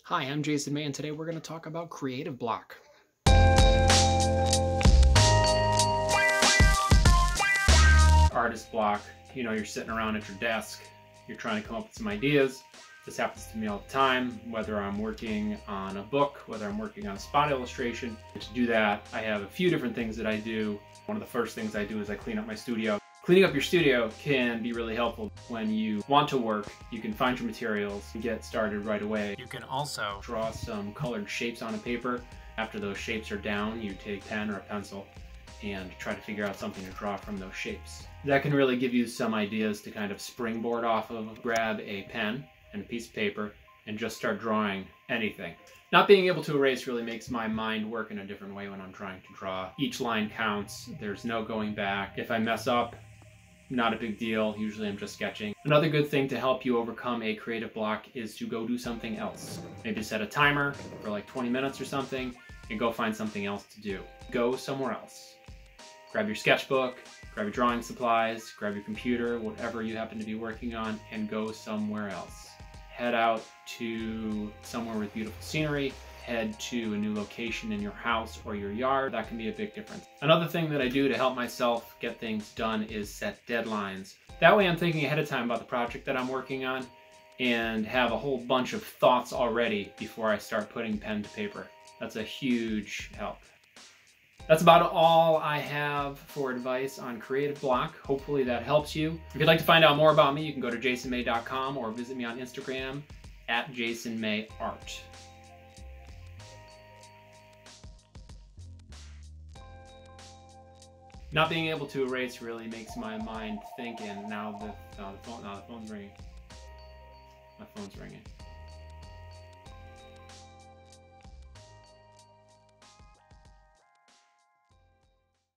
Hi, I'm Jason May, and today we're going to talk about creative block. Artist block, you're sitting around at your desk, you're trying to come up with some ideas. This happens to me all the time, whether I'm working on a book, whether I'm working on a spot illustration. To do that, I have a few different things that I do. One of the first things I do is I clean up my studio. Cleaning up your studio can be really helpful. When you want to work, you can find your materials and get started right away. You can also draw some colored shapes on a paper. After those shapes are down, you take a pen or a pencil and try to figure out something to draw from those shapes. That can really give you some ideas to kind of springboard off of. Grab a pen and a piece of paper and just start drawing anything. Not being able to erase really makes my mind work in a different way when I'm trying to draw. Each line counts, there's no going back. If I mess up, not a big deal. Usually I'm just sketching. Another good thing to help you overcome a creative block is to go do something else. Maybe set a timer for like 20 minutes or something and go find something else to do. Go somewhere else. Grab your sketchbook, grab your drawing supplies, grab your computer, whatever you happen to be working on, and go somewhere else. Head out to somewhere with beautiful scenery. Head to a new location in your house or your yard. That can be a big difference. Another thing that I do to help myself get things done is set deadlines. That way I'm thinking ahead of time about the project that I'm working on and have a whole bunch of thoughts already before I start putting pen to paper. That's a huge help. That's about all I have for advice on creative block. Hopefully that helps you. If you'd like to find out more about me, you can go to jasonmay.com or visit me on Instagram at jasonmayart. Not being able to erase really makes my mind think, and now the phone's ringing. My phone's ringing.